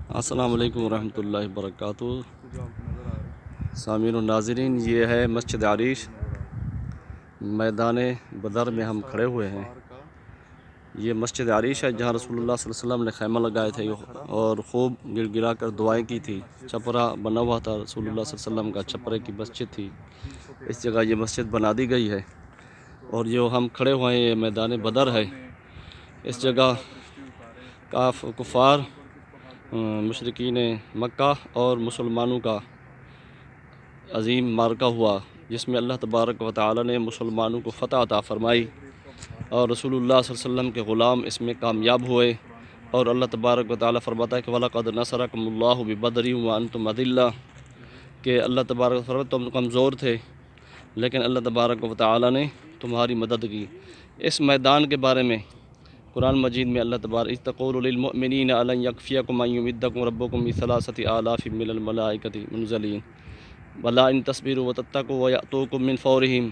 السلام علیکم ورحمۃ اللہ وبرکاتہ۔ سامعین و ناظرین، یہ ہے مسجد عریش، میدان بدر میں ہم کھڑے ہوئے ہیں۔ یہ مسجد عریش ہے جہاں رسول اللہ صلی اللہ علیہ وسلم نے خیمہ لگائے تھے اور خوب گڑ گڑا کر دعائیں کی تھی۔ چھپرا بنا ہوا تھا، رسول اللہ صلی اللہ علیہ وسلم کا چھپرے کی مسجد تھی۔ اس جگہ یہ مسجد بنا دی گئی ہے اور جو ہم کھڑے ہوئے ہیں یہ میدان بدر ہے۔ اس جگہ کفار مشرکین مکہ اور مسلمانوں کا عظیم معرکہ ہوا، جس میں اللہ تبارک و تعالی نے مسلمانوں کو فتح عطا فرمائی اور رسول اللہ صلی اللہ علیہ وسلم کے غلام اس میں کامیاب ہوئے۔ اور اللہ تبارک و تعالی فرماتا ہے کہ وَلَقَدْ نَصَرَكُمُ اللَّهُ بِبَدْرٍ وَأَنْتُمْ أَذِلَّةٌ، کہ اللہ تبارک و تعالی تم کمزور تھے لیکن اللہ تبارک و تعالی نے تمہاری مدد کی۔ اس میدان کے بارے میں قرآن مجید میں اللہ تبارک اذ تقول للمؤمنین ألن يكفيكم أن يمدكم ربكم بثلاثة آلاف من الملائكة منزلين بلى إن تصبروا وتتقوا ويأتوكم من فورهم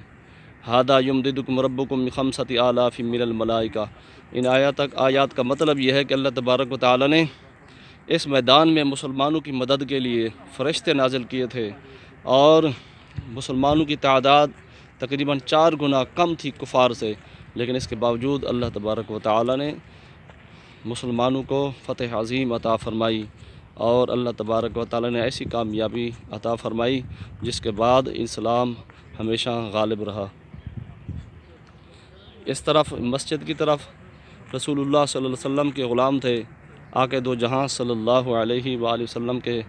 هذا يمددكم ربكم بخمسة آلاف من الملائكة۔ ان آیات کا مطلب یہ ہے کہ اللہ تبارک و تعالی نے اس میدان میں مسلمانوں کی مدد کے لیے فرشتے نازل کیے تھے اور مسلمانوں کی تعداد تقریباً 4 گنا کم تھی کفار سے، لیکن اس کے باوجود اللہ تبارک و تعالی نے مسلمانوں کو فتح عظیم عطا فرمائی اور اللہ تبارک و تعالی نے ایسی کامیابی عطا فرمائی جس کے بعد اسلام ہمیشہ غالب رہا۔ اس طرف مسجد کی طرف رسول اللہ صلی اللہ علیہ وسلم کے غلام تھے، آقا دو جہاں صلی اللہ علیہ وآلہ وسلم کے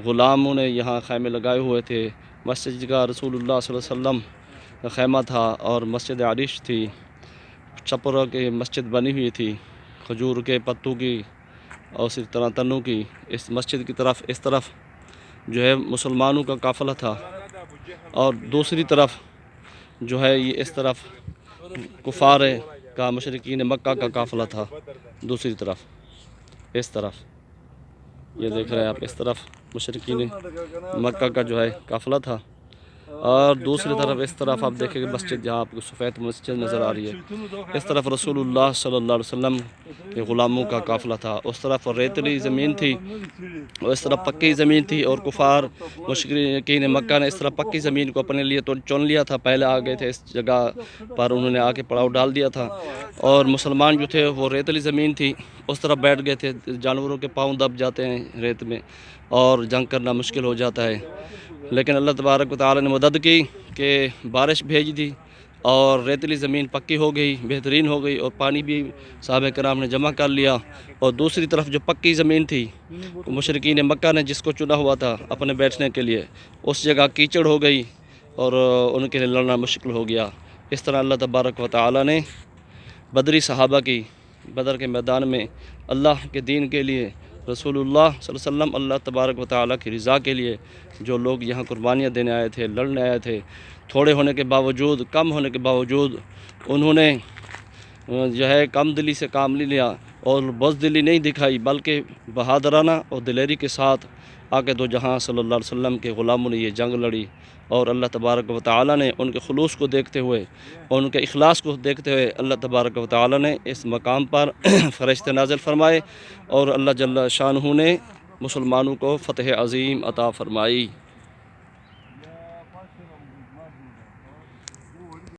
غلاموں نے یہاں خیمے لگائے ہوئے تھے۔ مسجد کا رسول اللہ صلی اللہ علیہ وسلم کا خیمہ تھا اور مسجد عریش تھی، چھپروں کی مسجد بنی ہوئی تھی، کھجور کے پتوں کی اور اسی طرح تنوں کی۔ اس مسجد کی طرف اس طرف جو ہے مسلمانوں کا قافلہ تھا اور دوسری طرف جو ہے یہ اس طرف کفار کا مشرکین مکہ کا قافلہ تھا۔ دوسری طرف اس طرف یہ دیکھ رہے ہیں آپ، اس طرف مشرکین مکہ کا جو ہے قافلہ تھا اور دوسری طرف اس طرف آپ دیکھیں کہ مسجد جہاں آپ کو سفید مسجد نظر آ رہی ہے، اس طرف رسول اللہ صلی اللہ علیہ وسلم کے غلاموں کا قافلہ تھا۔ اس طرف ریتلی زمین تھی اور اس طرف پکی زمین تھی اور کفار مشرکین مکہ نے اس طرح پکی زمین کو اپنے لیے تو چن لیا تھا، پہلے آ گئے تھے اس جگہ پر، انہوں نے آ کے پڑاؤ ڈال دیا تھا اور مسلمان جو تھے وہ ریتلی زمین تھی اس طرف بیٹھ گئے تھے۔ جانوروں کے پاؤں دب جاتے ہیں ریت میں اور جنگ کرنا مشکل ہو جاتا ہے، لیکن اللہ تبارک و تعالی نے مدد کی کہ بارش بھیج دی اور ریتلی زمین پکی ہو گئی، بہترین ہو گئی اور پانی بھی صحابہ کرام نے جمع کر لیا۔ اور دوسری طرف جو پکی زمین تھی مشرکین مکہ نے جس کو چنا ہوا تھا اپنے بیٹھنے کے لیے، اس جگہ کیچڑ ہو گئی اور ان کے لیے لڑنا مشکل ہو گیا۔ اس طرح اللہ تبارک و تعالی نے بدری صحابہ کی بدر کے میدان میں اللہ کے دین کے لیے، رسول اللہ صلی اللہ علیہ وسلم اللہ تبارک و تعالی کی رضا کے لیے جو لوگ یہاں قربانیاں دینے آئے تھے، لڑنے آئے تھے، تھوڑے ہونے کے باوجود، کم ہونے کے باوجود انہوں نے جو ہے کم دلی سے کام لے لیا اور بزدلی نہیں دکھائی، بلکہ بہادرانہ اور دلیری کے ساتھ آقا دو جہاں صلی اللہ علیہ وسلم کے غلاموں نے یہ جنگ لڑی اور اللہ تبارک و تعالی نے ان کے خلوص کو دیکھتے ہوئے اور ان کے اخلاص کو دیکھتے ہوئے اللہ تبارک و تعالی نے اس مقام پر فرشتے نازل فرمائے اور اللہ جل شانہ نے مسلمانوں کو فتح عظیم عطا فرمائی۔